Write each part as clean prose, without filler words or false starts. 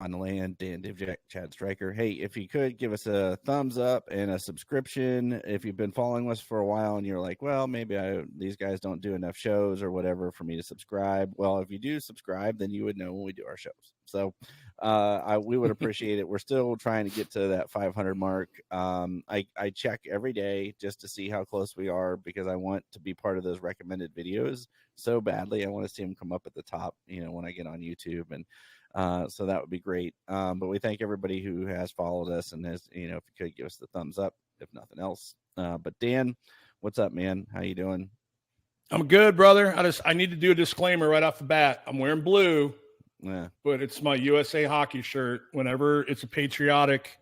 on the land, Dan Divjak, Chad Stryker. Hey, if you could give us a thumbs up and a subscription, if you've been following us for a while and you're like, well, maybe these guys don't do enough shows or whatever for me to subscribe. Well, if you do subscribe, then you would know when we do our shows. So we would appreciate it. We're still trying to get to that 500 mark. I check every day just to see how close we are because I want to be part of those recommended videos so badly. I want to see them come up at the top, when I get on YouTube. And so that would be great. But we thank everybody who has followed us and has, if you could give us the thumbs up, if nothing else. But Dan, what's up, man? How you doing? I'm good, brother. I need to do a disclaimer right off the bat. I'm wearing blue, but it's my USA hockey shirt. Whenever it's a patriotic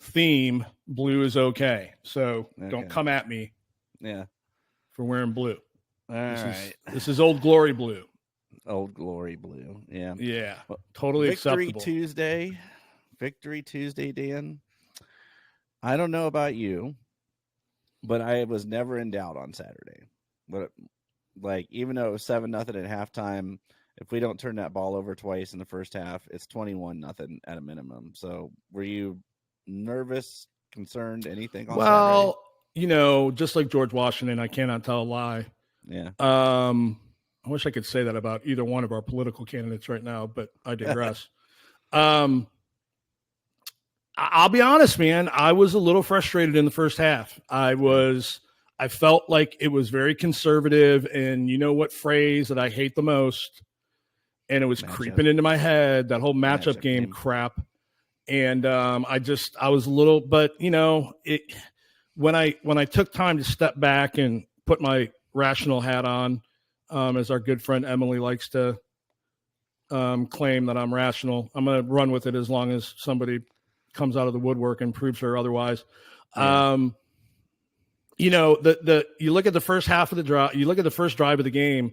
theme, blue is okay. So don't come at me. For wearing blue. This is Old Glory blue. Old Glory blue. Yeah. Well, totally acceptable. Victory Tuesday, Dan. I don't know about you, but I was never in doubt on Saturday. But even though it was 7-0 at halftime, if we don't turn that ball over twice in the first half, it's 21-0 at a minimum. So were you nervous, concerned, anything on Saturday? Just like George Washington, I cannot tell a lie. Yeah. I wish I could say that about either one of our political candidates right now, but I digress. I'll be honest, man. I was a little frustrated in the first half. I felt like it was very conservative, and you know what phrase that I hate the most? And it was creeping into my head, that whole matchup game crap. And I was a little, but when I took time to step back and put my rational hat on, as our good friend Emily likes to claim that I'm rational, I'm going to run with it as long as somebody comes out of the woodwork and proves her otherwise. You look at the first half of the drive, you look at the first drive of the game,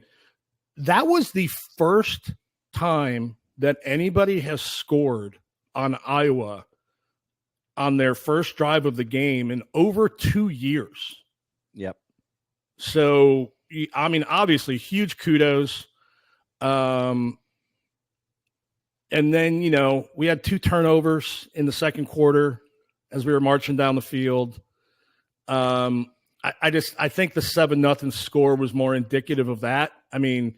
that was the first time that anybody has scored on Iowa on their first drive of the game in over 2 years. Yep. So, I mean, obviously, huge kudos. And then, we had 2 turnovers in the second quarter as we were marching down the field. I think the 7-0 score was more indicative of that. I mean,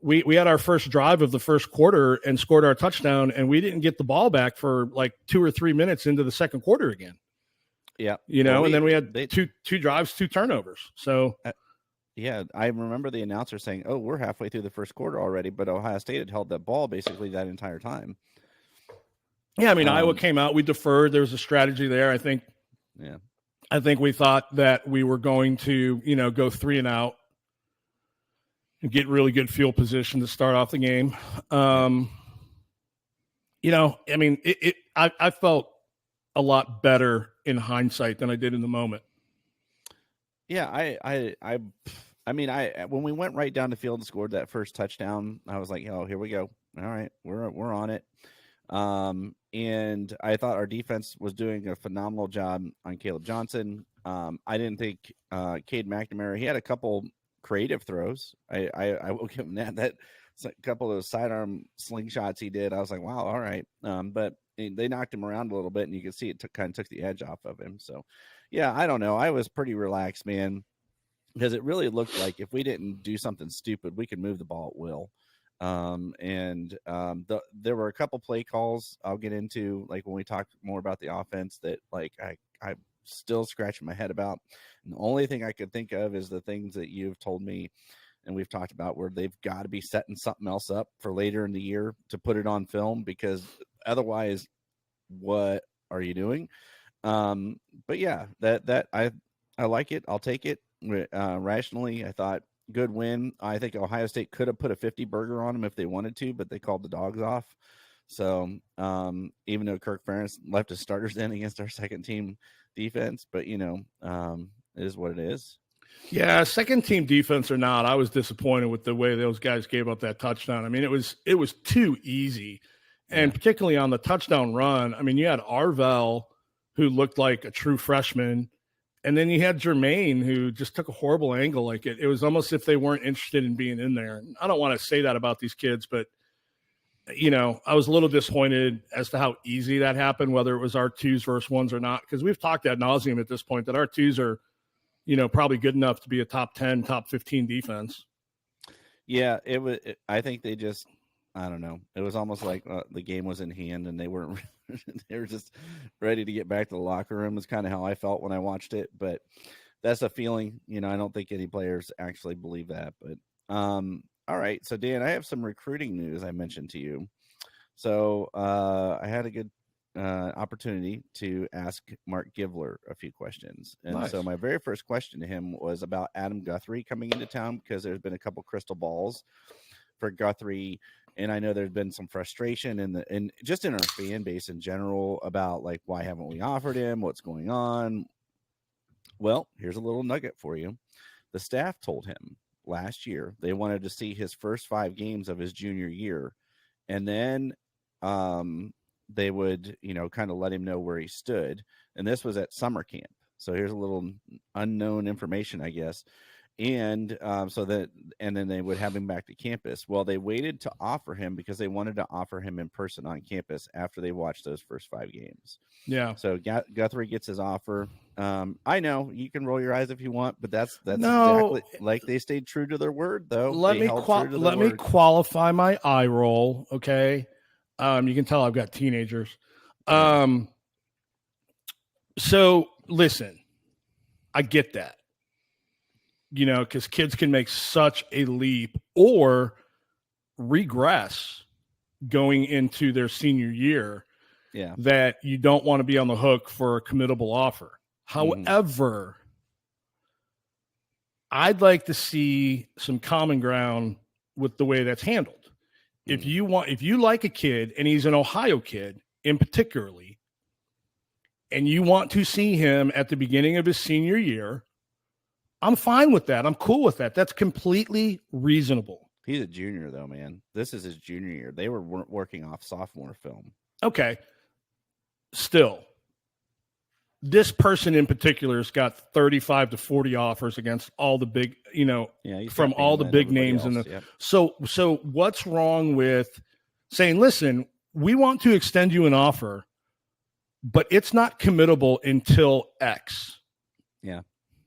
we had our first drive of the first quarter and scored our touchdown, and we didn't get the ball back for like 2 or 3 minutes into the second quarter again. Yeah. And then we had two drives, 2 turnovers. So, yeah, I remember the announcer saying, "Oh, we're halfway through the first quarter already," but Ohio State had held that ball basically that entire time. Yeah, I mean, Iowa came out, we deferred. There was a strategy there, I think. Yeah. I think we thought that we were going to, go 3 and out and get really good field position to start off the game. I mean, I felt a lot better in hindsight than I did in the moment. Yeah, I mean, when we went right down the field and scored that first touchdown, I was like, oh, here we go. All right, we're on it. And I thought our defense was doing a phenomenal job on Caleb Johnson. I didn't think Cade McNamara, he had a couple creative throws. I will give him that a couple of those sidearm slingshots he did. I was like, wow, all right. But they knocked him around a little bit, and you could see it kind of took the edge off of him. So, yeah, I don't know. I was pretty relaxed, man, because it really looked like if we didn't do something stupid, we could move the ball at will. There were a couple play calls I'll get into, like when we talk more about the offense, that like I'm still scratching my head about. And the only thing I could think of is the things that you've told me and we've talked about, where they've got to be setting something else up for later in the year to put it on film, because otherwise, what are you doing? But yeah, that I like it. I'll take it. Rationally, I thought good win. I think Ohio State could have put a 50 burger on them if they wanted to, but they called the dogs off. So even though Kirk Ferentz left his starters in against our second team defense, but it is what it is. Yeah, second team defense or not, I was disappointed with the way those guys gave up that touchdown. I mean, it was too easy. And particularly on the touchdown run, I mean, you had Arvell, who looked like a true freshman, and then you had Jermaine, who just took a horrible angle. Like it was almost if they weren't interested in being in there. I don't want to say that about these kids, but I was a little disappointed as to how easy that happened, whether it was our twos versus ones or not, because we've talked ad nauseum at this point that our twos are, probably good enough to be a top 10, top 15 defense. Yeah, it was. I think they just, I don't know. It was almost like the game was in hand and they weren't. They were just ready to get back to the locker room. Is kind of how I felt when I watched it. But that's a feeling. I don't think any players actually believe that. But all right. So Dan, I have some recruiting news I mentioned to you. So I had a good opportunity to ask Mark Givler a few questions. And Nice. So my very first question to him was about Adam Guthrie coming into town, because there's been a couple crystal balls for Guthrie. And I know there's been some frustration in just in our fan base in general about like, why haven't we offered him? What's going on? Well, here's a little nugget for you. The staff told him last year they wanted to see his first 5 games of his junior year, and then they would, kind of let him know where he stood. And this was at summer camp. So here's a little unknown information, I guess. And and then they would have him back to campus. Well, they waited to offer him because they wanted to offer him in person on campus after they watched those first 5 games. Yeah. So Guthrie gets his offer. I know you can roll your eyes if you want, but that's no, exactly like they stayed true to their word, though. Let me qualify my eye roll. Okay. You can tell I've got teenagers. So listen, I get that. Because kids can make such a leap or regress going into their senior year that you don't want to be on the hook for a committable offer. However, I'd like to see some common ground with the way that's handled. If you like a kid and he's an Ohio kid in particularly, and you want to see him at the beginning of his senior year, I'm fine with that. I'm cool with that. That's completely reasonable. He's a junior, though, man. This is his junior year. They were working off sophomore film. Okay. Still, this person in particular has got 35 to 40 offers against all the big, from all the big names in the. Yep. So what's wrong with saying, listen, we want to extend you an offer, but it's not committable until X. Yeah.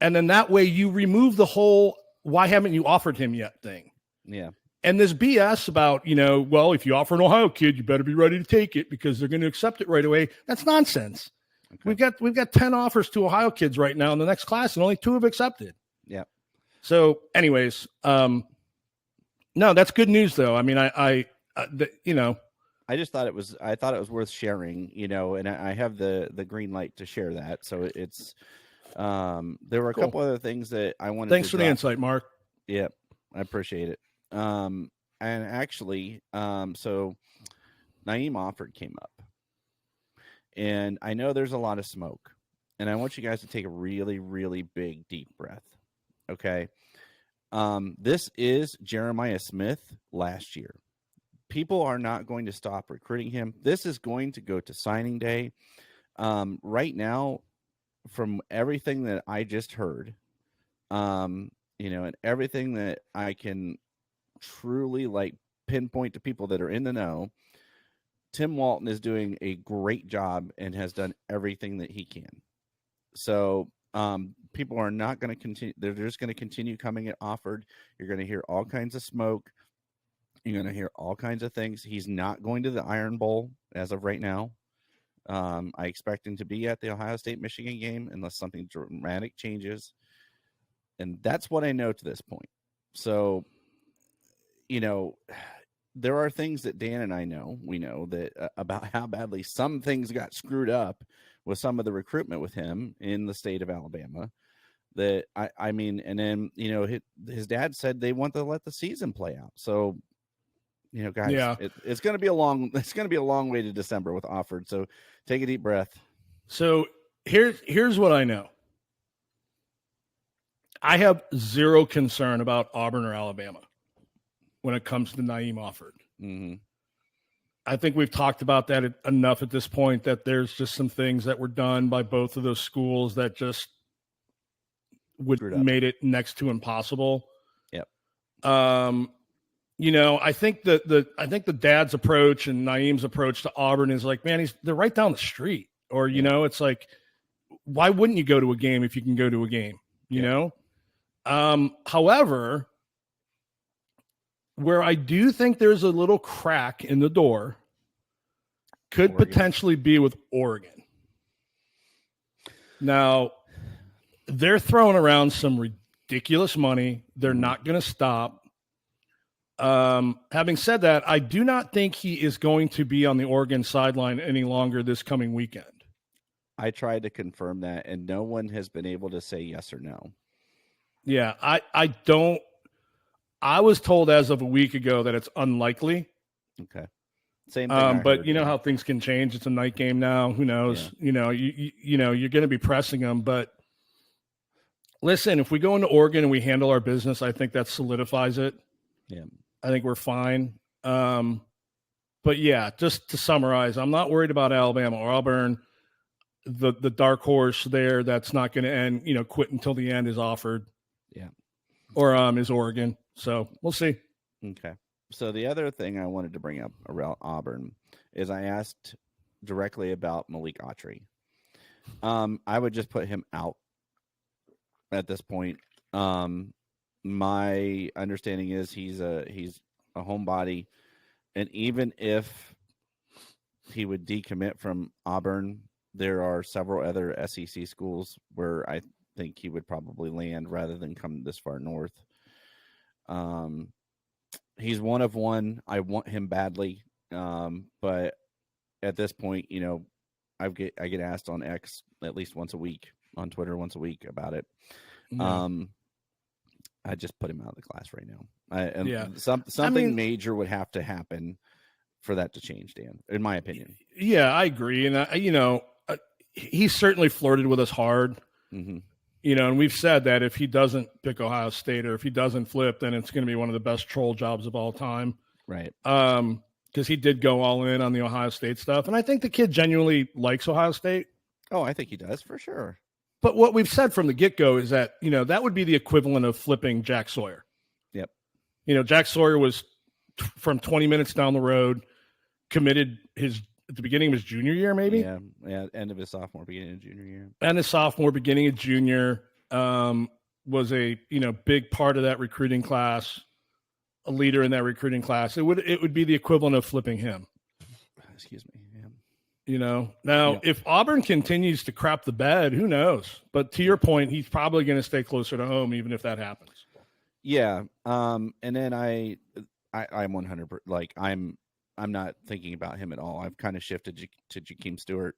And then that way you remove the whole why haven't you offered him yet thing. Yeah. And this BS about, well, if you offer an Ohio kid, you better be ready to take it because they're going to accept it right away. That's nonsense. Okay. We've got 10 offers to Ohio kids right now in the next class, and only 2 have accepted. Yeah. So anyways, no, that's good news though. I mean, I just thought it was worth sharing, and I have the green light to share that. So it's, there were a couple other things that I wanted Thanks for the insight, Mark. Yeah, I appreciate it. And actually, so Naeem Offord came up, and I know there's a lot of smoke, and I want you guys to take a really, really big, deep breath. Okay. This is Jeremiah Smith last year. People are not going to stop recruiting him. This is going to go to signing day. Right now, from everything that I just heard, and everything that I can truly pinpoint to people that are in the know, Tim Walton is doing a great job and has done everything that he can. So people are not going to continue. They're just going to continue coming at Offord. You're going to hear all kinds of smoke. You're going to hear all kinds of things. He's not going to the Iron Bowl as of right now. I expect him to be at the Ohio State-Michigan game unless something dramatic changes. And that's what I know to this point. So, there are things that Dan and I know, we know that about how badly some things got screwed up with some of the recruitment with him in the state of Alabama. That I mean, and then, his dad said they want to let the season play out. So, guys, it's going to be a long way to December with Offord. So take a deep breath. So here's what I know. I have zero concern about Auburn or Alabama when it comes to Naeem Offord. Mm-hmm. I think we've talked about that enough at this point that there's just some things that were done by both of those schools that just made it next to impossible. Yep. I think the dad's approach and Naeem's approach to Auburn is like, man, they're right down the street. Or, it's like, why wouldn't you go to a game if you can go to a game, you know? However, where I do think there's a little crack in the door could potentially be with Oregon. Now, they're throwing around some ridiculous money. They're not going to stop. Having said that, I do not think he is going to be on the Oregon sideline any longer this coming weekend. I tried to confirm that, and no one has been able to say yes or no. Yeah, I don't. I was told as of a week ago that it's unlikely. Okay. Same thing. But you know how things can change. It's a night game now. Who knows? Yeah. You're going to be pressing them. But listen, if we go into Oregon and we handle our business, I think that solidifies it. Yeah. I think we're fine. But yeah, just to summarize, I'm not worried about Alabama or Auburn. The dark horse there that's not going to end, quit until the end is Offord. Yeah. Or is Oregon. So we'll see. Okay. So the other thing I wanted to bring up around Auburn is I asked directly about Malik Autry. I would just put him out at this point. My understanding is he's a homebody, and even if he would decommit from Auburn, there are several other SEC schools where I think he would probably land rather than come this far north. He's one of one. I want him badly, but at this point, I get asked on X at least once a week, on Twitter once a week about it. Mm-hmm. I just put him out of the class right now. Something major would have to happen for that to change, Dan, in my opinion. Yeah, I agree, and he certainly flirted with us hard. Mm-hmm. And we've said that if he doesn't pick Ohio State or if he doesn't flip, then it's going to be one of the best troll jobs of all time. Right. Because he did go all in on the Ohio State stuff. And I think the kid genuinely likes Ohio State. Oh, I think he does for sure. But what we've said from the get-go is that, that would be the equivalent of flipping Jack Sawyer. Yep. Jack Sawyer was from 20 minutes down the road, committed at the beginning of his junior year, maybe? Yeah, end of his sophomore, beginning of junior year. And his sophomore, beginning of junior, was a big part of that recruiting class, a leader in that recruiting class. It would be the equivalent of flipping him. Excuse me. Yeah. Now if Auburn continues to crap the bed, who knows? But to your point, he's probably going to stay closer to home, even if that happens. Yeah. And then I'm 100%. I'm not thinking about him at all. I've kind of shifted to Jakeem Stewart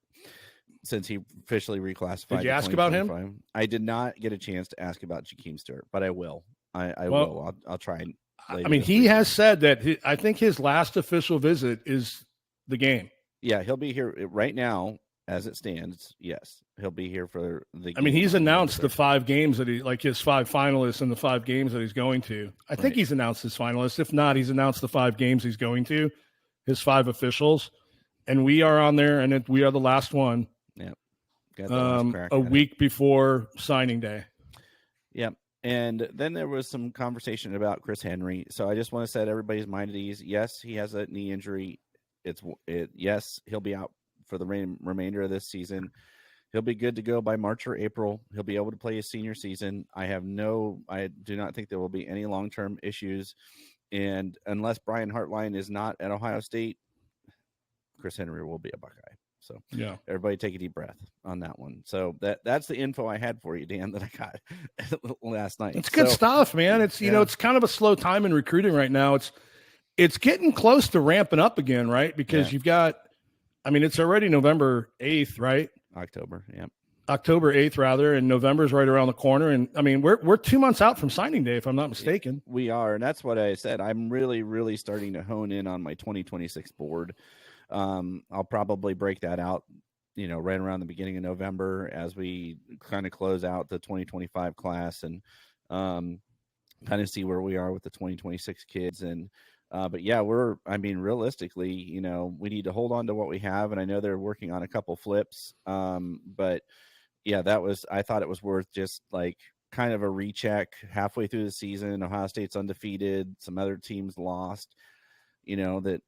since he officially reclassified. Did you ask about him? I did not get a chance to ask about Jakeem Stewart, but I will. I will. I'll try. He has said that I think his last official visit is the game. Yeah, he'll be here right now as it stands. Yes, he'll be here for the game. He's announced the 5 games that his 5 finalists and the 5 games that he's going to. I think he's announced his finalists. If not, he's announced the 5 games he's going to. His 5 officials, and we are on there, and we are the last one. Yeah, a week before signing day. Yep, and then there was some conversation about Chris Henry. So I just want to set everybody's mind at ease. Yes, he has a knee injury. Yes, he'll be out for the remainder of this season. He'll be good to go by March or April. He'll be able to play his senior season. I do not think there will be any long-term issues. And unless Brian Hartline is not at Ohio State, Chris Henry will be a Buckeye. So yeah, everybody take a deep breath on that one. So that's the info I had for you, Dan, that I got last night. It's good stuff, man. It's it's kind of a slow time in recruiting right now. It's getting close to ramping up again, right? Because you've got, it's already November 8th, right? October 8th, rather, and November's right around the corner. And we're 2 months out from signing day, if I'm not mistaken. We are, and that's what I said. I'm really, really starting to hone in on my 2026 board. I'll probably break that out, right around the beginning of November as we kind of close out the 2025 class and kind of see where we are with the 2026 kids. And but yeah, realistically, we need to hold on to what we have. And I know they're working on a couple flips. But yeah, I thought it was worth just like kind of a recheck halfway through the season. Ohio State's undefeated. Some other teams lost, that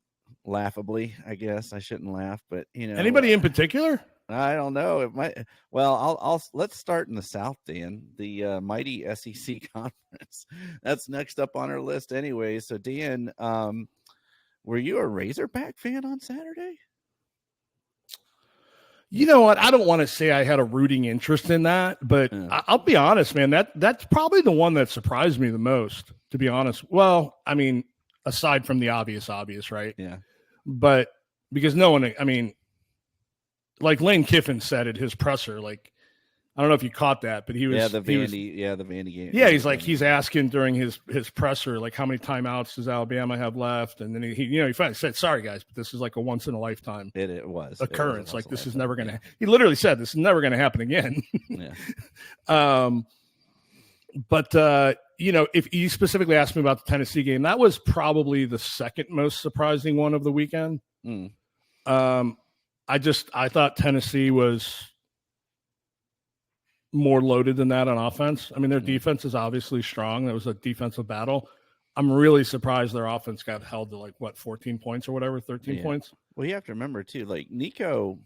laughably, I guess I shouldn't laugh, but anybody in particular? I don't know. It might. Well, let's start in the South, Dan. The mighty SEC conference. That's next up on our list, anyway. So, Dan, were you a Razorback fan on Saturday? You know what? I don't want to say I had a rooting interest in that, but I'll be honest, man. That's probably the one that surprised me the most, to be honest. Well, I mean, aside from the obvious, right? Yeah. But because no one, I mean, like Lane Kiffin said at his presser, like, I don't know if you caught that, but he was the Vandy game. Yeah, he's asking during his presser, like, how many timeouts does Alabama have left? And then he finally said, "Sorry guys, but this is like a once in a lifetime occurrence. Like, this is never going to." He literally said, "This is never going to happen again." Yeah. But if you specifically asked me about the Tennessee game, that was probably the second most surprising one of the weekend. I thought Tennessee was more loaded than that on offense. I mean, their defense is obviously strong. That was a defensive battle. I'm really surprised their offense got held to 14 points or whatever, 13 points. Well, you have to remember too, Nico,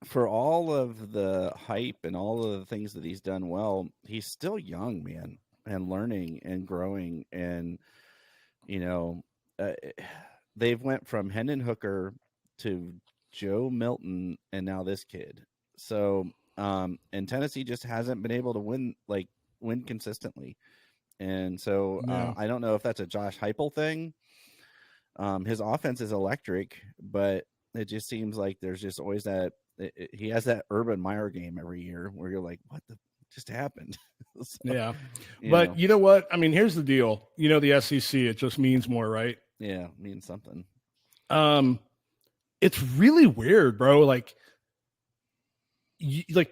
for all of the hype and all of the things that he's done well, he's still young, man, and learning and growing. And, they've went from Hendon Hooker to Joe Milton and now this kid. So, and Tennessee just hasn't been able to win consistently. And so I don't know if that's a Josh Heupel thing. His offense is electric, but it just seems like there's just always that he has that Urban Meyer game every year where you're like, what the just happened? So, yeah. But you know what? I mean, here's the deal. The SEC, it just means more, right? Yeah, it means something. It's really weird, bro.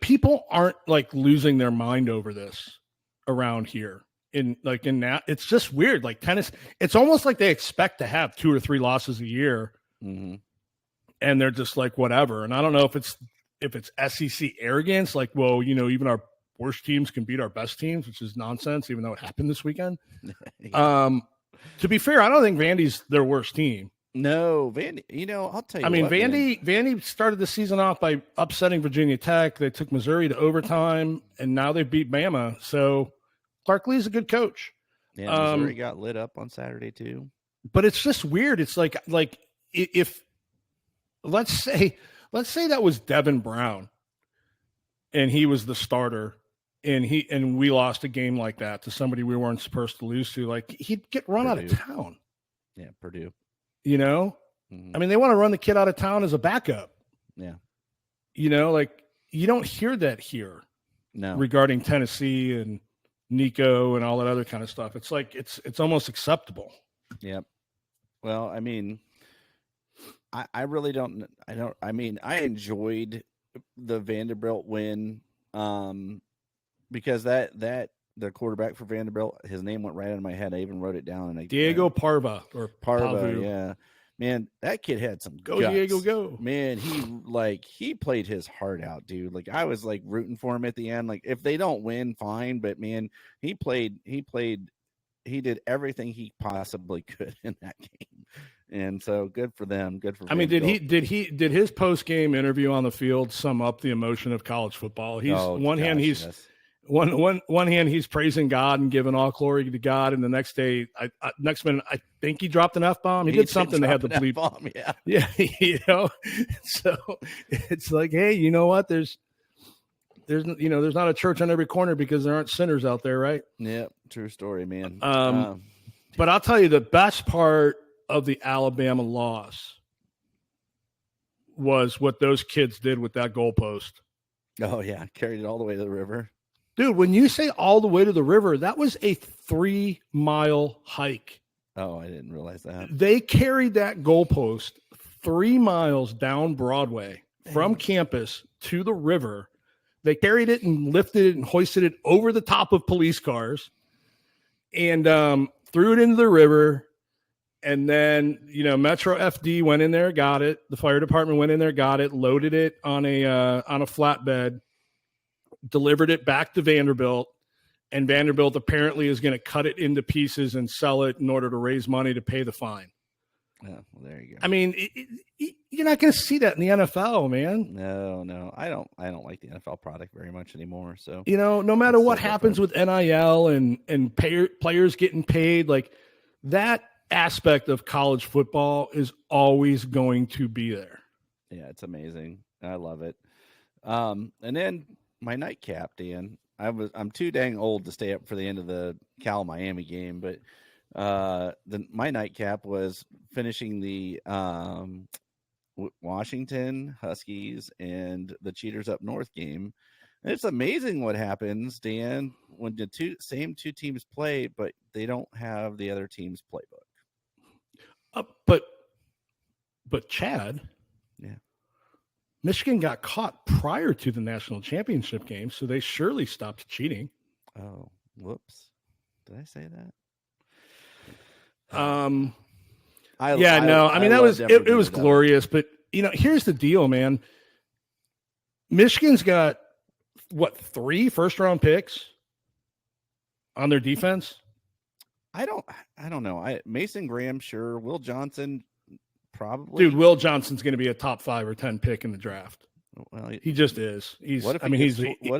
People aren't losing their mind over this around here in that. It's just weird. Tennis, it's almost like they expect to have 2 or 3 losses a year. Mm-hmm. And they're just whatever. And I don't know if it's SEC arrogance, even our worst teams can beat our best teams, which is nonsense, even though it happened this weekend. Yeah. To be fair, I don't think Vandy's their worst team. No, Vandy, I'll tell you. I mean, Vandy started the season off by upsetting Virginia Tech. They took Missouri to overtime, and now they beat Bama. So Clark Lee's a good coach. Yeah, Missouri got lit up on Saturday too. But it's just weird. It's like if let's say that was Devin Brown, and he was the starter, and we lost a game like that to somebody we weren't supposed to lose to. He'd get run out of town. Yeah, Purdue. Mm-hmm. I mean, they want to run the kid out of town as a backup. Yeah. You don't hear that here. No. Regarding Tennessee and Nico and all that other kind of stuff. It's it's almost acceptable. Yep. Well, I mean, I really don't. I enjoyed the Vanderbilt win because that the quarterback for Vanderbilt, his name went right out of my head. I even wrote it down. And Diego Parva or Parva, yeah. Man, that kid had some go guts. Diego, go. Man, he played his heart out, dude. I was rooting for him at the end. If they don't win, fine, but man, he did everything he possibly could in that game. And so good for them. Good for Vanderbilt. I mean, did his post-game interview on the field sum up the emotion of college football? One hand he's praising God and giving all glory to God, and the next day, next minute, I think he dropped an F-bomb. He did something they had to bleep. F-bomb, yeah. Yeah, So it's hey, you know what? There's not a church on every corner because there aren't sinners out there, right? Yeah, true story, man. But I'll tell you, the best part of the Alabama loss was what those kids did with that goalpost. Oh yeah, carried it all the way to the river. Dude, when you say all the way to the river, that was a 3-mile hike. Oh, I didn't realize that. They carried that goalpost 3 miles down Broadway from campus to the river. They carried it and lifted it and hoisted it over the top of police cars and threw it into the river. And then, Metro FD went in there, got it. The fire department went in there, got it, loaded it on a flatbed, delivered it back to Vanderbilt, and Vanderbilt apparently is going to cut it into pieces and sell it in order to raise money to pay the fine. Yeah, well, there you go. I mean, you're not going to see that in the NFL, man. No, I don't like the NFL product very much anymore. So no matter what happens with NIL and players getting paid, like that aspect of college football is always going to be there. Yeah, it's amazing. I love it. And then my nightcap, Dan. I'm too dang old to stay up for the end of the Cal Miami game, but my nightcap was finishing the Washington Huskies and the Cheaters Up North game. And it's amazing what happens, Dan, when the same two teams play, but they don't have the other team's playbook. But Chad, yeah, Michigan got caught prior to the national championship game, so they surely stopped cheating. Oh, whoops! Did I say that? I mean, it was glorious, but here's the deal, man. Michigan's got 3 first-round picks on their defense. I don't know. Mason Graham, sure. Will Johnson, probably. Dude, Will Johnson's going to be a top 5 or 10 pick in the draft. Well, he just is. What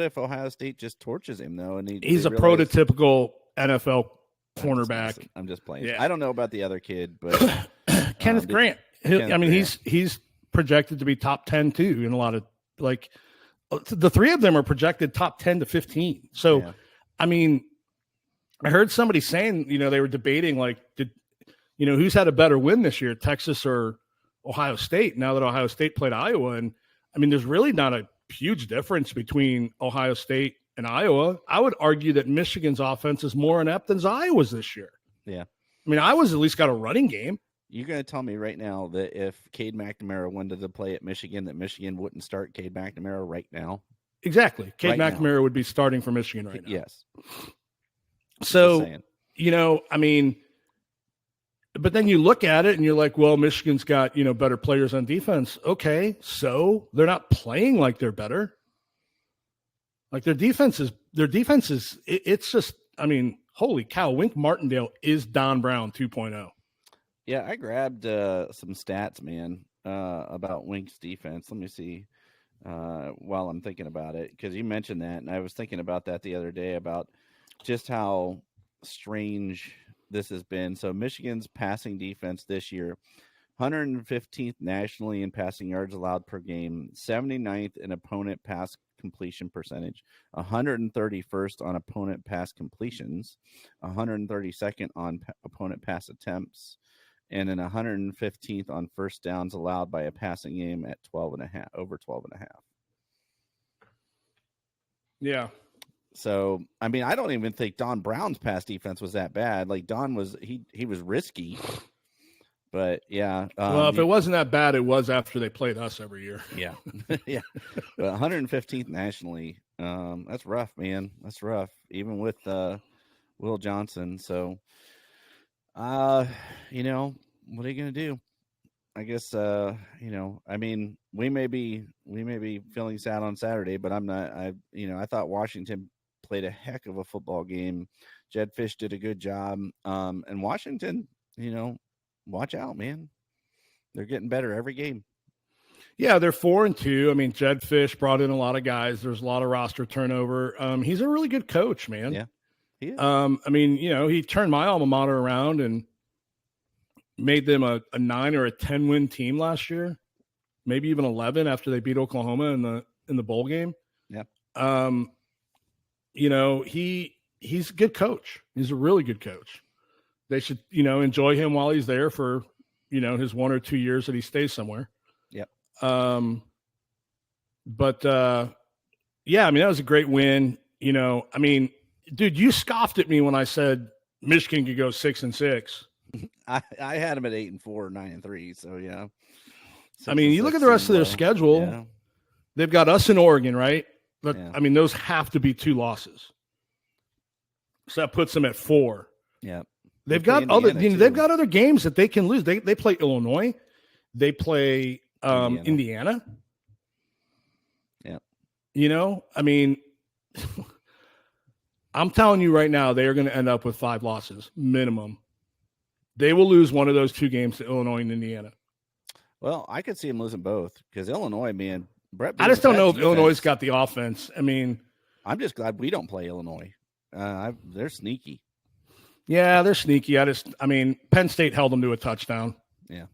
if Ohio State just torches him though, and he's a prototypical NFL cornerback? I'm just playing. Yeah. I don't know about the other kid, but Kenneth Grant. He's projected to be top 10 too. In a lot of the 3 of them are projected top 10 to 15. So, yeah. I mean, I heard somebody saying, they were debating who's had a better win this year, Texas or Ohio State? Now that Ohio State played Iowa, and I mean, there's really not a huge difference between Ohio State and Iowa. I would argue that Michigan's offense is more inept than Iowa's this year. Yeah. I mean, Iowa's at least got a running game. You're going to tell me right now that if Cade McNamara wanted to play at Michigan, that Michigan wouldn't start Cade McNamara right now? Exactly. Cade McNamara would be starting for Michigan right now. Yes. So, I mean, but then you look at it and you're like, well, Michigan's got, better players on defense. Okay, so they're not playing like they're better. Like their defense is, it's just, I mean, holy cow, Wink Martindale is Don Brown 2.0. Yeah, I grabbed some stats, man, about Wink's defense. Let me see while I'm thinking about it, because you mentioned that, and I was thinking about that the other day about just how strange this has been. So Michigan's passing defense this year, 115th nationally in passing yards allowed per game, 79th in opponent pass completion percentage, 131st on opponent pass completions, 132nd on opponent pass attempts, and then 115th on first downs allowed by a passing game at 12.5, over 12.5. Yeah. So, I mean, I don't even think Don Brown's pass defense was that bad. Like Don was, he was risky, but yeah. Well, if it wasn't that bad, it was after they played us every year. Yeah. Yeah. But 115th nationally. That's rough, man. That's rough. Even with Will Johnson. So, what are you going to do? I guess, I mean, we may be feeling sad on Saturday, but I'm not. I thought Washington played a heck of a football game. Jed Fish did a good job. And Washington, watch out, man. They're getting better every game. Yeah, they're 4-2. I mean, Jed Fish brought in a lot of guys. There's a lot of roster turnover. He's a really good coach, man. Yeah, he is. I mean, he turned my alma mater around and made them a 9 or a 10 win team last year, maybe even 11 after they beat Oklahoma in the bowl game. Yeah. He's a good coach. He's a really good coach. They should, enjoy him while he's there for, his 1 or 2 years that he stays somewhere. Yep. But yeah, I mean, that was a great win. I mean, dude, you scoffed at me when I said Michigan could go 6-6. I had them at 8-4, 9-3. So yeah. I mean, you look at the rest of their schedule. Yeah. They've got us in Oregon, right? But yeah. I mean, those have to be 2 losses. So that puts them at 4. Yeah. They've got other. They've got other games that they can lose. They play Illinois. They play Indiana. Yeah. I mean, I'm telling you right now, they are going to end up with 5 losses minimum. They will lose one of those 2 games to Illinois and Indiana. Well, I could see them losing both because Illinois, man, I just don't know if Illinois got the offense. I mean, I'm just glad we don't play Illinois. They're sneaky. Yeah, they're sneaky. I mean, Penn State held them to a touchdown. Yeah,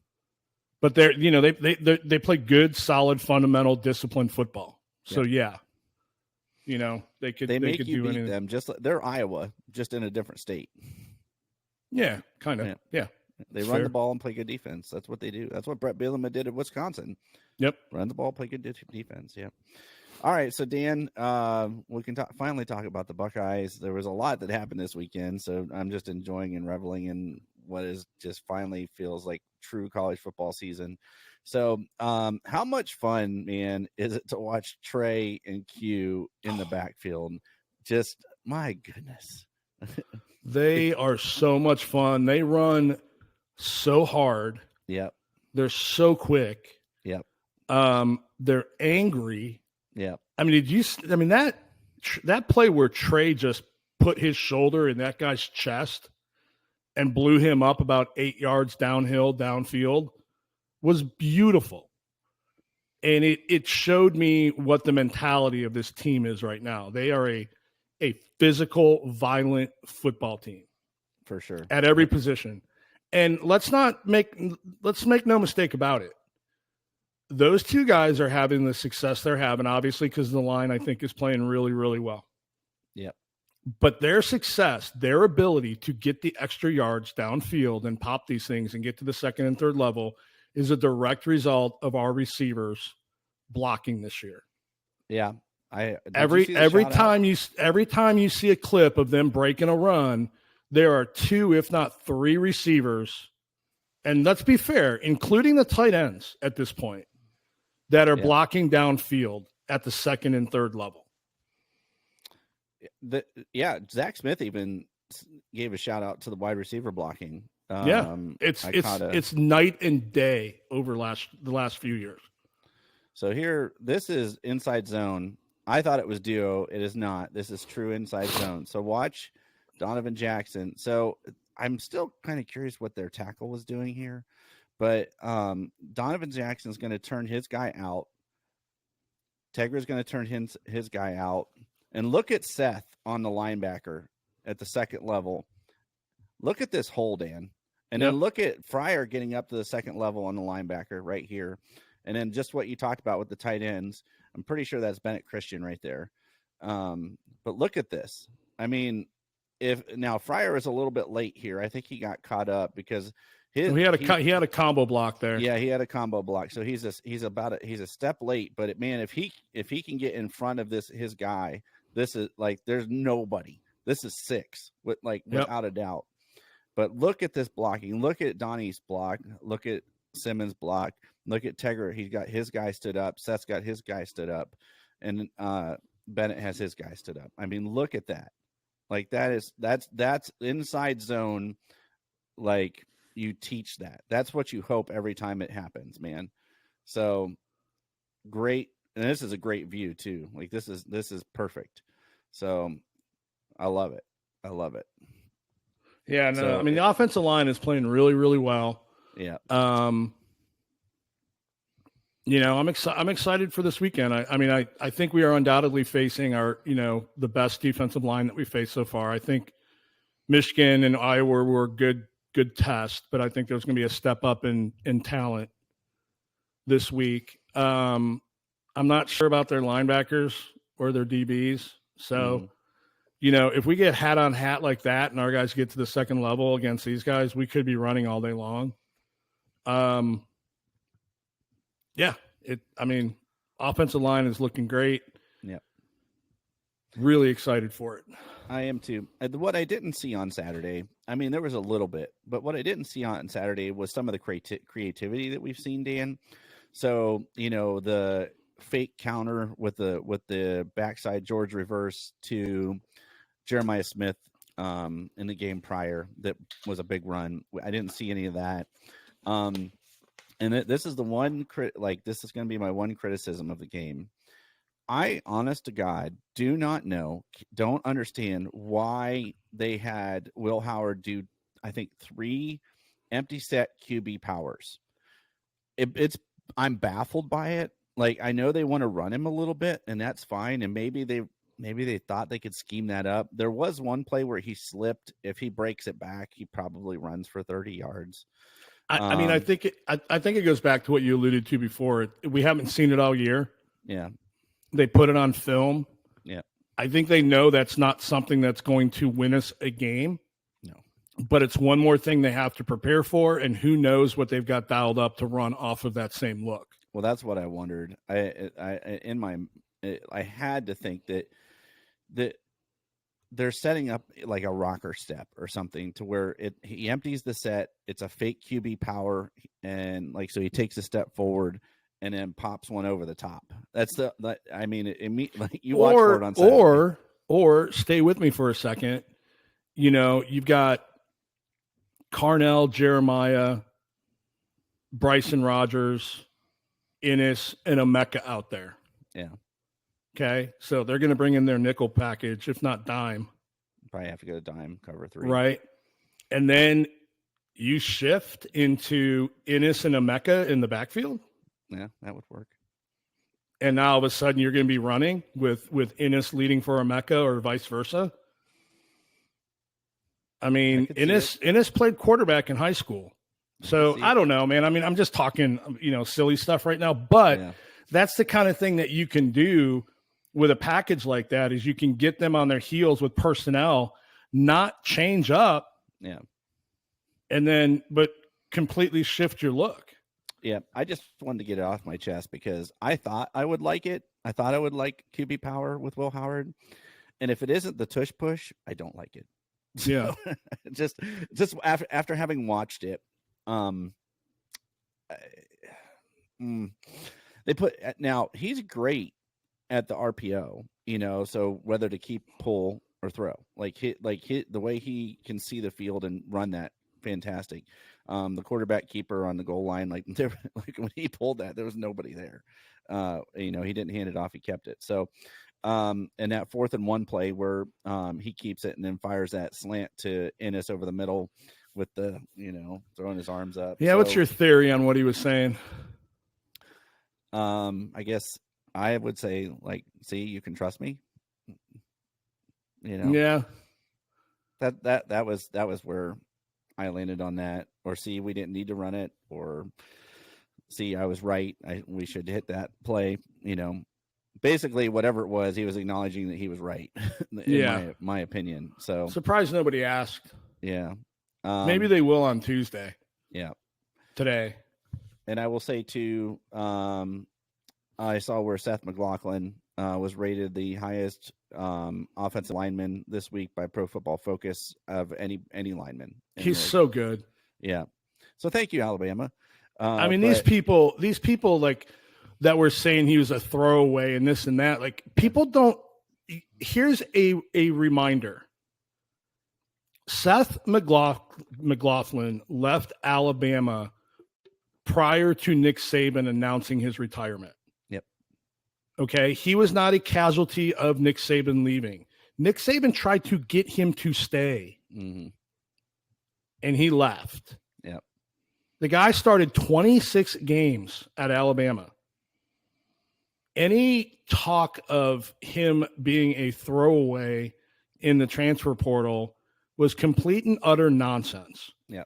but they play good, solid, fundamental, disciplined football. So yeah, they could make you do beat anything. them. Just like they're Iowa, just in a different state. Yeah, kind of. Yeah. They run the ball and play good defense. That's what they do. That's what Brett Bielema did at Wisconsin. Yep. Run the ball, play good defense. Yeah. All right. So, Dan, we can finally talk about the Buckeyes. There was a lot that happened this weekend. So I'm just enjoying and reveling in what is just finally feels like true college football season. So how much fun, man, is it to watch Trey and Q in the backfield? Just, my goodness. They are so much fun. They run so hard. Yep. They're so quick. Yep. They're angry. Yep. I mean, that play where Trey just put his shoulder in that guy's chest and blew him up about 8 yards downfield was beautiful. And it showed me what the mentality of this team is right now. They are a physical, violent football team. For sure. At every position. And let's make no mistake about it. Those 2 guys are having the success they're having, obviously, because the line, I think, is playing really, really well. Yep. But their success, their ability to get the extra yards downfield and pop these things and get to the second and third level is a direct result of our receivers blocking this year. Yeah. Every time you see a clip of them breaking a run, there are 2, if not 3 receivers, and let's be fair, including the tight ends at this point, that are blocking downfield at the second and third level. Zach Smith even gave a shout out to the wide receiver blocking. It's night and day over the last few years. So here, this is inside zone. I thought it was duo. It is not. This is true inside zone. So watch Donovan Jackson. So I'm still kind of curious what their tackle was doing here, but Donovan Jackson is going to turn his guy out. Tegra is going to turn his guy out. And look at Seth on the linebacker at the second level. Look at this hole, Dan. And then look at Fryer getting up to the second level on the linebacker right here. And then just what you talked about with the tight ends. I'm pretty sure that's Bennett Christian right there. But look at this. I mean, now Fryer is a little bit late here. I think he got caught up because he had a combo block there. Yeah, he had a combo block. So he's a step late. But if he can get in front of his guy, this is like there's nobody. This is 6 without a doubt. But look at this blocking. Look at Donnie's block. Look at Simmons' block. Look at Tegra. He's got his guy stood up. Seth's got his guy stood up. And Bennett has his guy stood up. I mean, look at that. Like that's inside zone. Like you teach that. That's what you hope every time it happens, man. So great. And this is a great view too. Like this is perfect. So I love it. I love it. Yeah, no, so, I mean the offensive line is playing really, really well. Yeah. I'm excited for this weekend. I think we are undoubtedly facing our, the best defensive line that we faced so far. I think Michigan and Iowa were good tests, but I think there's going to be a step up in talent this week. I'm not sure about their linebackers or their DBs. So, if we get hat on hat like that and our guys get to the second level against these guys, we could be running all day long. Offensive line is looking great. Yeah. Really excited for it. I am too. What I didn't see on Saturday, there was a little bit, but what I didn't see on Saturday was some of the creativity that we've seen, Dan. So, the fake counter with the backside George reverse to Jeremiah Smith in the game prior, that was a big run. I didn't see any of that. And this is the one this is going to be my one criticism of the game. I, honest to God, do not know, don't understand why they had Will Howard do, I think, 3 empty set QB powers. I'm baffled by it. Like, I know they want to run him a little bit, and that's fine. And maybe they thought they could scheme that up. There was one play where he slipped. If he breaks it back, he probably runs for 30 yards. I mean, I think it goes back to what you alluded to before. We haven't seen it all year. Yeah. They put it on film. Yeah. I think they know that's not something that's going to win us a game. No. But it's one more thing they have to prepare for, and who knows what they've got dialed up to run off of that same look. Well, that's what I wondered. I had to think that they're setting up like a rocker step or something to where he empties the set. It's a fake QB power, and like so he takes a step forward and then pops one over the top. That's like you watch for it on Saturday. Or stay with me for a second. You know, you've got Carnell, Jeremiah, Bryson Rogers, Innis, and Emeka out there. Yeah. Okay. So they're going to bring in their nickel package, if not dime. Probably have to go to dime, cover 3. Right. And then you shift into Innis and Emeka in the backfield. Yeah, that would work. And now all of a sudden you're going to be running with Innis leading for Emeka or vice versa. I mean, Innis played quarterback in high school. So I don't know, man. I mean, I'm just talking, silly stuff right now, but that's the kind of thing that you can do with a package like that is you can get them on their heels with personnel, not change up. Yeah. And then, but completely shift your look. Yeah. I just wanted to get it off my chest because I thought I would like it. I thought I would like QB power with Will Howard. And if it isn't the tush push, I don't like it. Yeah. So, just after having watched it, they put now he's great at the RPO, so whether to keep, pull, or throw, the way he can see the field and run that, fantastic. The quarterback keeper on the goal line, like when he pulled that, there was nobody there. He didn't hand it off, he kept it. So and that 4th and 1 play where he keeps it and then fires that slant to Innis over the middle with the, throwing his arms up. Yeah. So, what's your theory on what he was saying? I guess I would say, see, you can trust me. Yeah. That was where I landed on that. Or see, we didn't need to run it. Or see, I was right. We should hit that play. Basically, whatever it was, he was acknowledging that he was right. In my opinion. So surprised nobody asked. Yeah. Maybe they will on Tuesday. Yeah. Today. And I will say too, I saw where Seth McLaughlin was rated the highest offensive lineman this week by Pro Football Focus of any lineman. He's so good. Yeah. So thank you, Alabama. I mean, these people like that were saying he was a throwaway and this and that. Like, people don't. Here's a reminder. Seth McLaughlin left Alabama prior to Nick Saban announcing his retirement. Yep. Okay. He was not a casualty of Nick Saban leaving. Nick Saban tried to get him to stay. Mm-hmm. And he left. Yep. The guy started 26 games at Alabama. Any talk of him being a throwaway in the transfer portal was complete and utter nonsense. Yeah.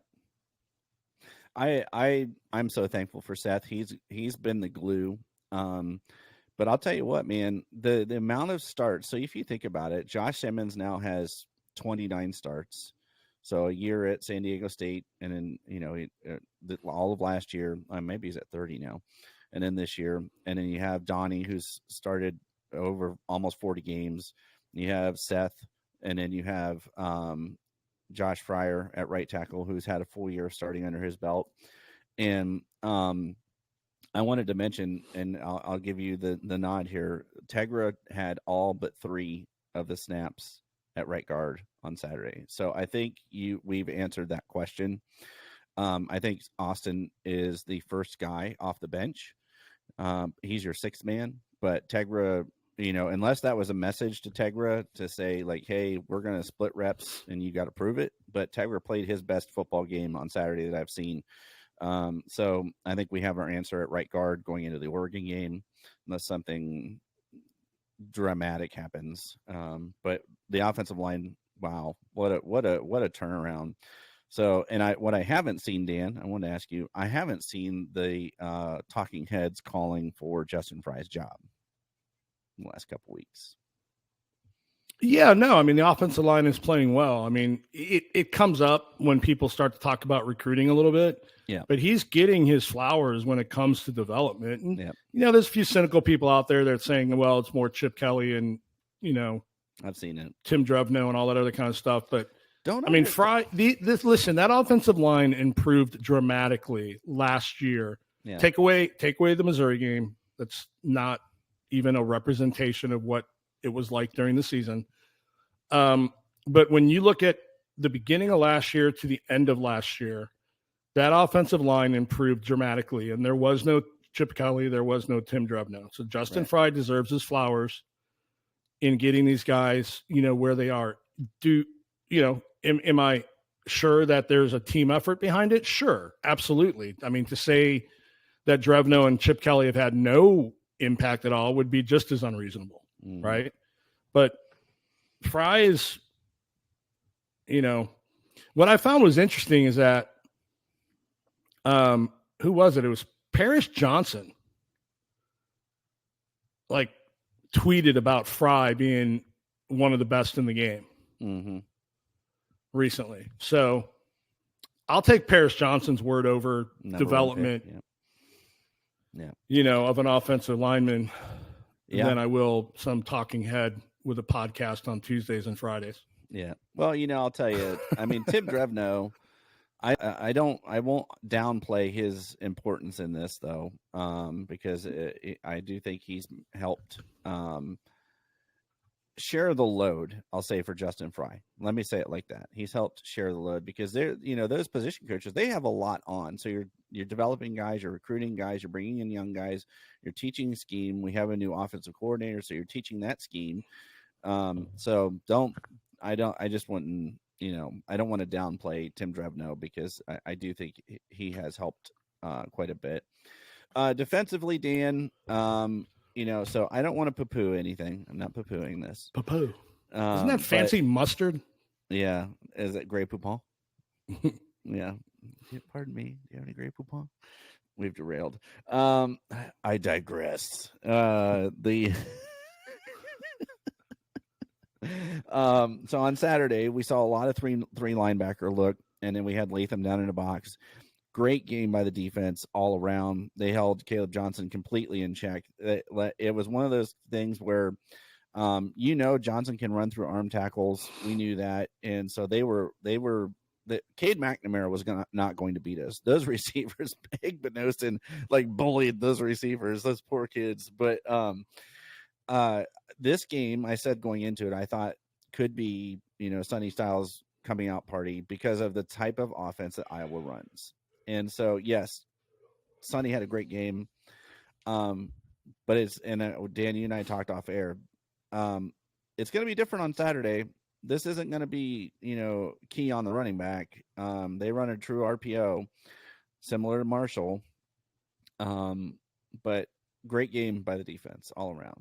I'm so thankful for Seth. He's been the glue. But I'll tell you what, man, the amount of starts. So if you think about it, Josh Simmons now has 29 starts. So a year at San Diego State, and then all of last year, maybe he's at 30 now, and then this year, and then you have Donnie, who's started over almost 40 games. You have Seth, and then you have Josh Fryer at right tackle, who's had a full year starting under his belt. And I wanted to mention, and I'll give you the nod here. Tegra had all but 3 of the snaps at right guard on Saturday. So I think we've answered that question. I think Austin is the first guy off the bench. He's your 6th man, but Tegra unless that was a message to Tegra to say like, hey, we're going to split reps and you got to prove it. But Tegra played his best football game on Saturday that I've seen. So I think we have our answer at right guard going into the Oregon game, unless something dramatic happens. But the offensive line, wow, what a turnaround. So, and what I haven't seen, Dan, I want to ask you, I haven't seen the talking heads calling for Justin Fry's job in the last couple weeks. Yeah, no, I mean, the offensive line is playing well. I mean, it comes up when people start to talk about recruiting a little bit. Yeah. But he's getting his flowers when it comes to development. And, there's a few cynical people out there that are saying, well, it's more Chip Kelly and, I've seen it. Tim Drevno and all that other kind of stuff. But Fry, listen, that offensive line improved dramatically last year. Yeah. Take away the Missouri game. That's not even a representation of what it was like during the season. But when you look at the beginning of last year to the end of last year, that offensive line improved dramatically, and there was no Chip Kelly, there was no Tim Drevno. So Justin Fry deserves his flowers in getting these guys, where they are. Am I sure that there's a team effort behind it? Sure, absolutely. I mean, to say that Drevno and Chip Kelly have had no impact at all would be just as unreasonable, right? But Fry is, what I found was interesting is that, who was it? It was Paris Johnson, like, tweeted about Fry being one of the best in the game recently. So I'll take Paris Johnson's word over development, of an offensive lineman than I will some talking head with a podcast on Tuesdays and Fridays. Yeah. Well, I'll tell you, I mean, Tim Drevno, I won't downplay his importance in this though, because I do think he's helped share the load. I'll say for Justin Fry. Let me say it like that. He's helped share the load because they're, those position coaches, they have a lot on. So you're developing guys, you're recruiting guys, you're bringing in young guys, you're teaching scheme. We have a new offensive coordinator, so you're teaching that scheme. So I just wouldn't. I don't want to downplay Tim Drevno because I do think he has helped quite a bit. Defensively, Dan, so I don't want to poo-poo anything. I'm not poo-pooing this. Poo-poo. Isn't that fancy mustard? Yeah. Is it Grey Poupon? Yeah. Pardon me. Do you have any Grey Poupon? We've derailed. I digress. So on Saturday we saw a lot of three linebacker look, and then we had Latham down in the box. Great game by the defense all around. They held Caleb Johnson completely in check. It was one of those things where Johnson can run through arm tackles. We knew that, and so they were Cade McNamara was not going to beat us. Those receivers, Big Benosin, bullied those receivers, those poor kids. But this game, I said going into it, I thought could be, Sonny Styles' coming out party because of the type of offense that Iowa runs. And so, yes, Sonny had a great game. But Dan, you and I talked off air. It's going to be different on Saturday. This isn't going to be, key on the running back. They run a true RPO, similar to Marshall. But great game by the defense all around.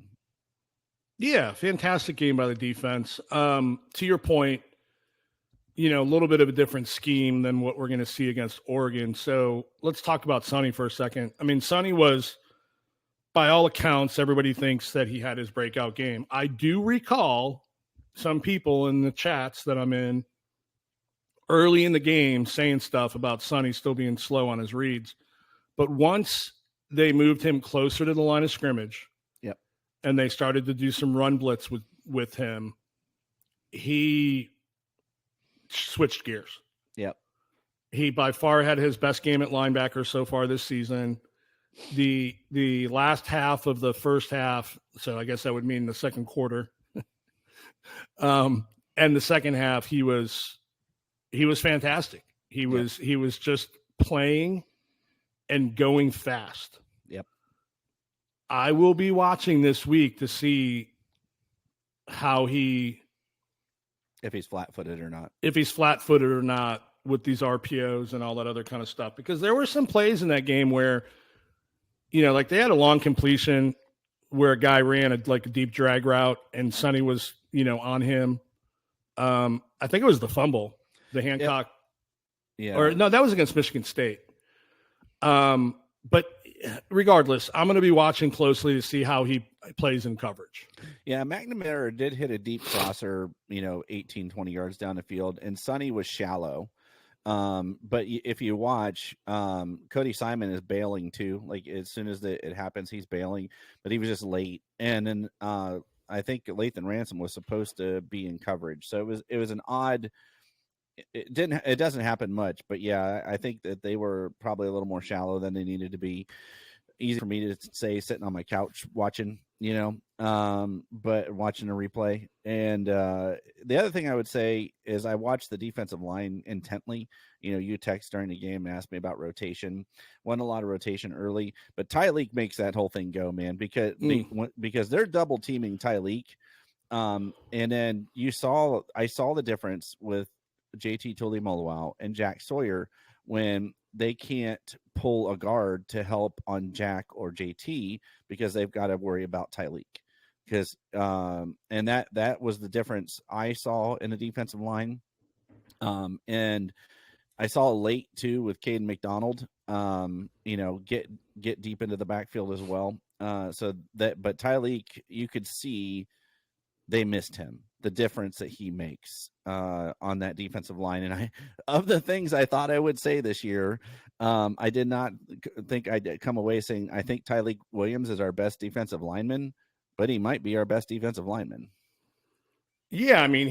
Yeah, fantastic game by the defense. To your point, a little bit of a different scheme than what we're going to see against Oregon. So let's talk about Sonny for a second. I mean, Sonny was, by all accounts, everybody thinks that he had his breakout game. I do recall some people in the chats that I'm in early in the game saying stuff about Sonny still being slow on his reads. But once they moved him closer to the line of scrimmage, and they started to do some run blitz with him, he switched gears. Yep. He by far had his best game at linebacker so far this season. The last half of the first half, so I guess that would mean the second quarter. And the second half, he was fantastic. He was just playing and going fast. Yep. I will be watching this week to see if he's flat-footed or not. If he's flat-footed or not with these RPOs and all that other kind of stuff. Because there were some plays in that game where, like they had a long completion where a guy ran a deep drag route and Sonny was, on him. I think it was the fumble, the Hancock. Yeah. Or no, that was against Michigan State. But regardless, I'm going to be watching closely to see how he plays in coverage. Yeah, McNamara did hit a deep crosser, 18, 20 yards down the field, and Sonny was shallow. But if you watch, Cody Simon is bailing too. Like as soon as it happens, he's bailing, but he was just late. And then I think Lathan Ransom was supposed to be in coverage, so it was an odd. It doesn't happen much, but yeah, I think that they were probably a little more shallow than they needed to be. Easy for me to say sitting on my couch watching, but watching a replay. And the other thing I would say is I watched the defensive line intently. You text during the game and asked me about rotation. Wasn't a lot of rotation early, but Tyleek makes that whole thing go, man, because they're double teaming Tyleek. And then I saw the difference with JT Tuimoloau and Jack Sawyer when they can't pull a guard to help on Jack or JT because they've got to worry about Tyleek. Because and that was the difference I saw in the defensive line. And I saw late too with Caden McDonald, get deep into the backfield as well. But Tyleek, you could see they missed him, the difference that he makes on that defensive line. And of the things I thought I would say this year, I did not think I'd come away saying, I think Tyleek Williams is our best defensive lineman, but he might be our best defensive lineman. Yeah. I mean,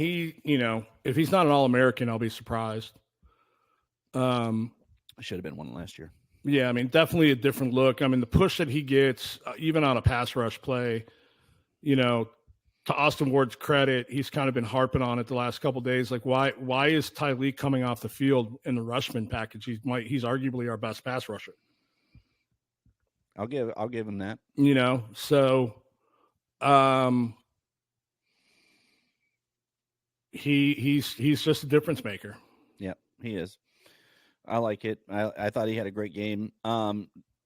if he's not an All-American, I'll be surprised. I should have been one last year. Yeah. I mean, definitely a different look. I mean, the push that he gets, even on a pass rush play, to Austin Ward's credit, he's kind of been harping on it the last couple of days. Like, why is Tyleek coming off the field in the Rushman package? He's arguably our best pass rusher. I'll give him that. So he's just a difference maker. Yeah, he is. I like it. I thought he had a great game.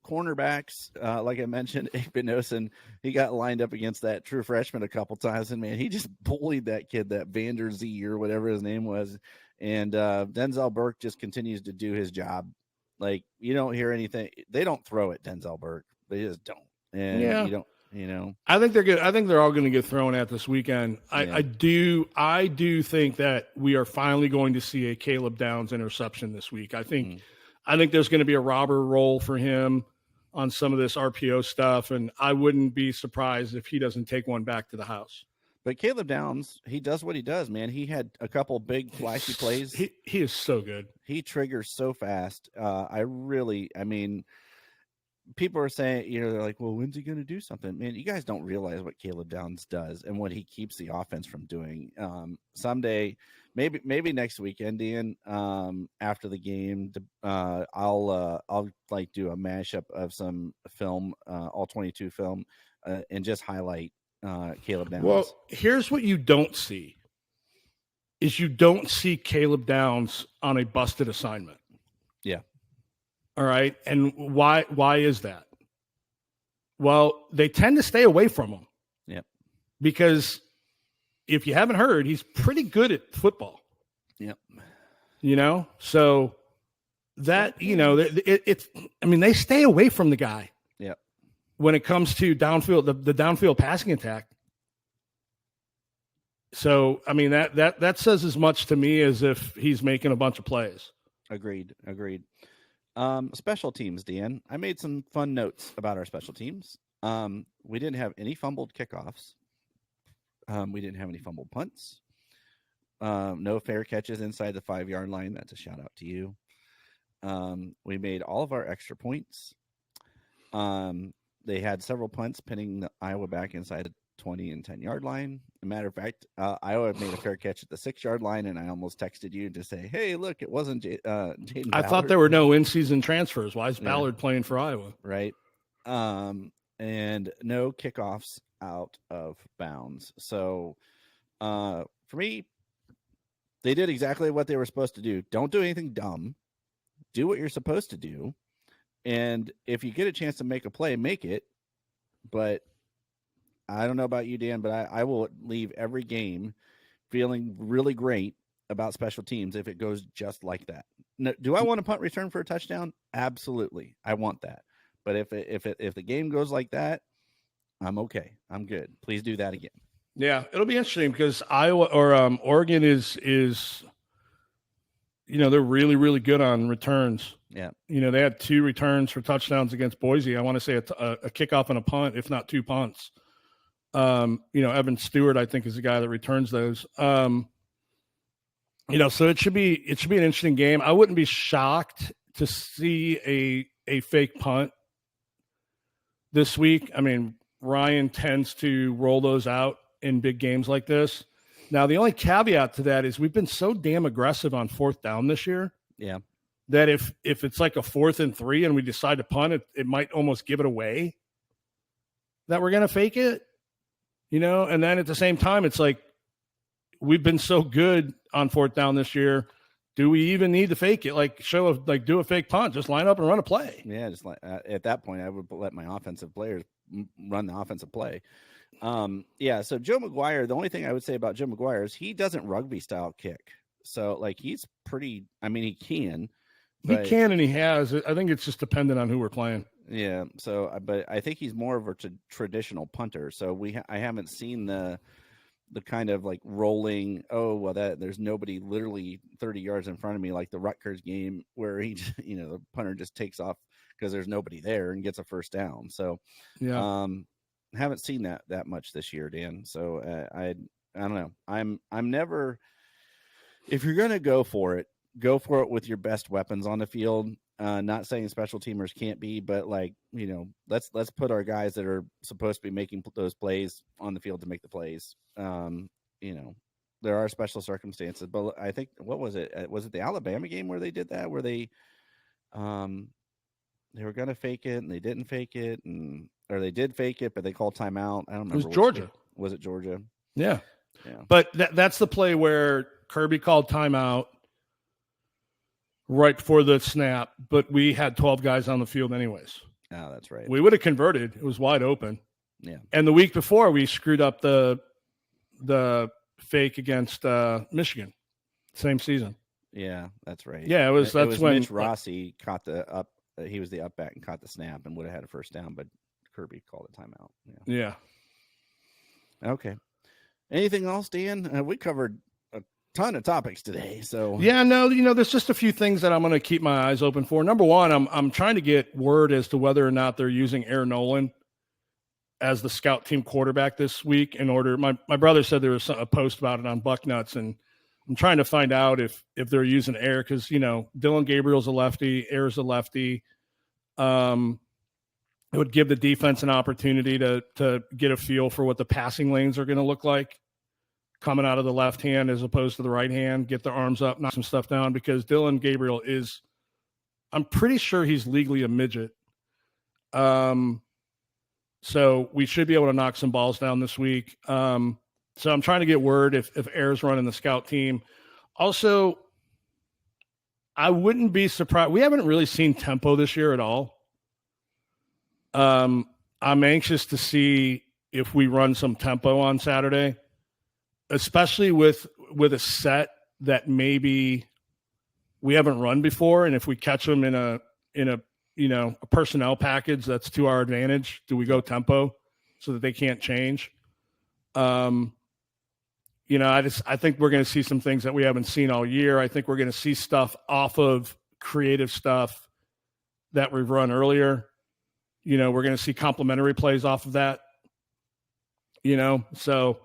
Cornerbacks, like I mentioned, Igbenogson, he got lined up against that true freshman a couple times, and man, he just bullied that kid, that Vander Z or whatever his name was. And Denzel Burke just continues to do his job. Like, you don't hear anything. They don't throw at Denzel Burke. They just don't. And you don't, I think they're good. I think they're all going to get thrown at this weekend. Yeah. I do think that we are finally going to see a Caleb Downs interception this week. I think there's going to be a robber roll for him on some of this RPO stuff, and I wouldn't be surprised if he doesn't take one back to the house. But Caleb Downs, he does what he does, man. He had a couple big flashy plays. He is so good. He triggers so fast. People are saying, they're like, well, when's he going to do something? Man, you guys don't realize what Caleb Downs does and what he keeps the offense from doing. Someday, maybe next weekend, Ian, after the game, I'll do a mashup of some film, all 22 film, and just highlight Caleb Downs. Well, here's what you don't see is you don't see Caleb Downs on a busted assignment. Yeah. All right. And why is that? Well, they tend to stay away from him. Yep. Because if you haven't heard, he's pretty good at football. Yep. So that, they stay away from the guy. Yep. When it comes to downfield, the downfield passing attack. So, I mean, that says as much to me as if he's making a bunch of plays. Agreed. Special teams, Dan. I made some fun notes about our special teams. We didn't have any fumbled kickoffs. We didn't have any fumbled punts. No fair catches inside the 5-yard line. That's a shout out to you. We made all of our extra points. They had several punts pinning the Iowa back inside the 20 and 10-yard line. As a matter of fact, Iowa made a fair catch at the 6-yard line, and I almost texted you to say, hey, look, it wasn't Jaden I Ballard. thought there were no in-season transfers. Why is Ballard playing for Iowa? Right. And and no kickoffs out of bounds. So for me, they did exactly what they were supposed to do. Don't do anything dumb. Do what you're supposed to do. And if you get a chance to make a play, make it. But I don't know about you, Dan, but I will leave every game feeling really great about special teams if it goes just like that. No, do I want a punt return for a touchdown? Absolutely. I want that. But if the game goes like that, I'm okay. I'm good. Please do that again. Yeah, it'll be interesting because Iowa or Oregon is they're really, really good on returns. Yeah. They had 2 returns for touchdowns against Boise. I want to say a kickoff and a punt, if not 2 punts. Evan Stewart, I think, is the guy that returns those. So it should be an interesting game. I wouldn't be shocked to see a fake punt this week. I mean, Ryan tends to roll those out in big games like this. Now, the only caveat to that is we've been so damn aggressive on 4th down this year. Yeah. That if it's like a 4th and 3 and we decide to punt it might almost give it away that we're going to fake it, and then at the same time, it's like, we've been so good on 4th down this year. Do we even need to fake it? Like do a fake punt, just line up and run a play. Yeah. Just like at that point, I would let my offensive players run the offensive play. So Joe McGuire, the only thing I would say about Joe McGuire is he doesn't rugby style kick. So like he's pretty, I mean, he can. He can and he has. I think it's just dependent on who we're playing. Yeah. So, but I think he's more of a traditional punter. So I haven't seen the kind of like rolling, there's nobody literally 30 yards in front of me, like the Rutgers game where he, the punter just takes off because there's nobody there and gets a first down. So, yeah. Haven't seen that much this year, Dan. So I don't know. I'm never, if you're going to go for it with your best weapons on the field. Not saying special teamers can't be, but like, let's put our guys that are supposed to be making those plays on the field to make the plays. There are special circumstances, but I think, what was it? Was it the Alabama game where they did that, where they were going to fake it and they didn't fake it, or they did fake it, but they called timeout. I don't remember. It was Georgia. Was it Georgia? Yeah. Yeah. But that's the play where Kirby called timeout right before the snap, but we had 12 guys on the field anyways. Oh, that's right. We would have converted. It was wide open. Yeah. And the week before, we screwed up the fake against Michigan, same season. Yeah, that's right. Yeah, it was when Mitch Rossi caught the up. He was the up back and caught the snap and would have had a first down, but Kirby called a timeout. Yeah. Okay. Anything else, Dan? We covered a ton of topics today. So yeah, no, there's just a few things that I'm going to keep my eyes open for. Number one, I'm trying to get word as to whether or not they're using Aaron Nolan as the scout team quarterback this week. In order, my brother said there was a post about it on Bucknuts, and I'm trying to find out if they're using Air because Dylan Gabriel's a lefty, Air's a lefty. It would give the defense an opportunity to get a feel for what the passing lanes are going to look like coming out of the left hand as opposed to the right hand, get their arms up, knock some stuff down, because Dylan Gabriel I'm pretty sure he's legally a midget. So we should be able to knock some balls down this week. So I'm trying to get word if Air's running the scout team. Also, I wouldn't be surprised. We haven't really seen tempo this year at all. I'm anxious to see if we run some tempo on Saturday, especially with a set that maybe we haven't run before. And if we catch them in a personnel package that's to our advantage, do we go tempo so that they can't change? I think we're going to see some things that we haven't seen all year. I think we're going to see stuff off of creative stuff that we've run earlier. We're going to see complementary plays off of that. So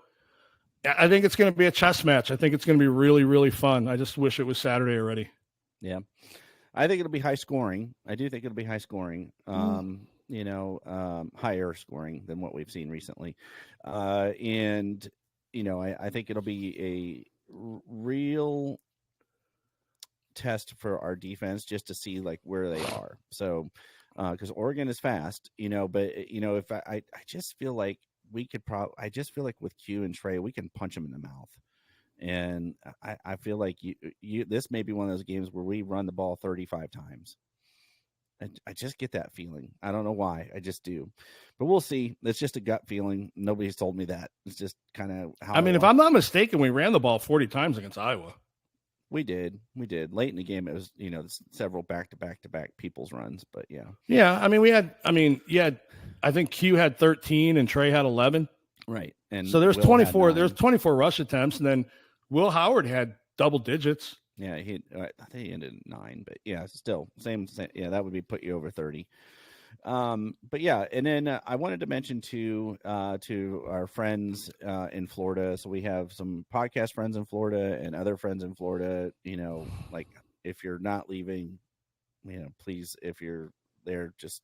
I think it's going to be a chess match. I think it's going to be really, really fun. I just wish it was Saturday already. Yeah. I think it'll be high scoring. I do think it'll be high scoring. Higher scoring than what we've seen recently. I think it'll be a real test for our defense just to see like where they are. So because Oregon is fast, but if I just feel like we could I just feel like with Q and Trey, we can punch them in the mouth. And I feel like this may be one of those games where we run the ball 35 times. I just get that feeling. I don't know why. I just do. But we'll see. It's just a gut feeling. Nobody's told me that. It's just kind of how I mean, if I'm not mistaken, we ran the ball 40 times against Iowa. We did. Late in the game, it was, several back-to-back people's runs. But, yeah. Yeah, I mean, I think Q had 13 and Trey had 11. Right. And so there's 24. There's 24 rush attempts, and then Will Howard had double digits. Yeah, I think he ended at 9, but yeah, still same. Yeah, that would be put you over 30. But yeah, and then I wanted to mention to our friends in Florida. So we have some podcast friends in Florida and other friends in Florida. Like if you're not leaving, please, if you're there, just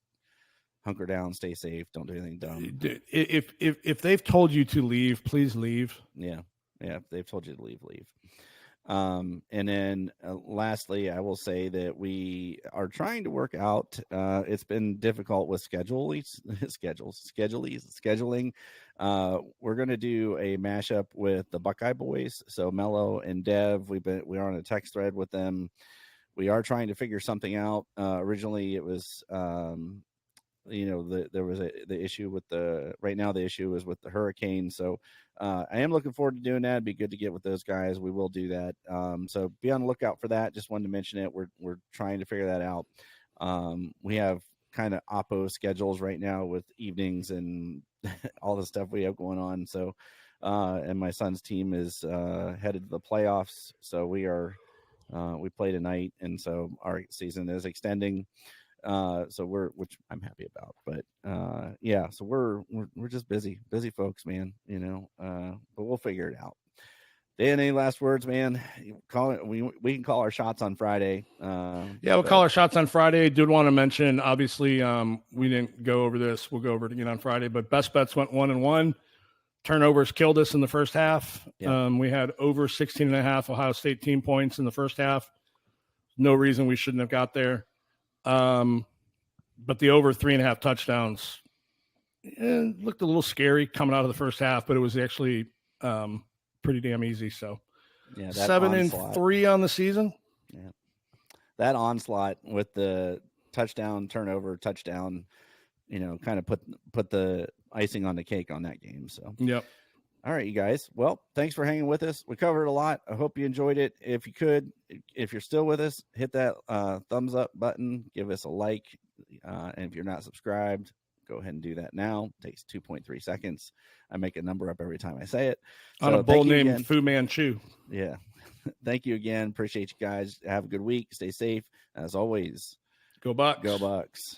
hunker down, stay safe, don't do anything dumb. If they've told you to leave, please leave. Yeah, if they've told you to leave. And then lastly, I will say that we are trying to work out. It's been difficult with scheduling. We're going to do a mashup with the Buckeye Boys. So Mello and Dev, we're on a text thread with them. We are trying to figure something out. Originally, it was there was the issue with right now the issue is with the hurricane. So I am looking forward to doing that. It'd be good to get with those guys. We will do that. So be on the lookout for that. Just wanted to mention it. We're trying to figure that out. We have kind of oppo schedules right now with evenings and all the stuff we have going on. So and my son's team is headed to the playoffs. So we play tonight, and so our season is extending. Which I'm happy about, but so we're just busy folks, man, but we'll figure it out. Dan, any last words, man? We can call our shots on Friday. We'll call our shots on Friday. Did want to mention, obviously, we didn't go over this. We'll go over it again on Friday, but best bets went 1-1. Turnovers killed us in the first half. Yeah. We had over 16.5 Ohio State team points in the first half. No reason we shouldn't have got there. But the over 3.5 touchdowns looked a little scary coming out of the first half, but it was actually pretty damn easy. So 7-3 on the season. Yeah, that onslaught with the touchdown, kind of put the icing on the cake on that game. So yep. All right, you guys. Well, thanks for hanging with us. We covered a lot. I hope you enjoyed it. If you're still with us, hit that thumbs up button. Give us a like. And if you're not subscribed, go ahead and do that now. It takes 2.3 seconds. I make a number up every time I say it. On a bull named Fu Manchu. Yeah. Thank you again. Appreciate you guys. Have a good week. Stay safe. As always, go Bucks. Go Bucks.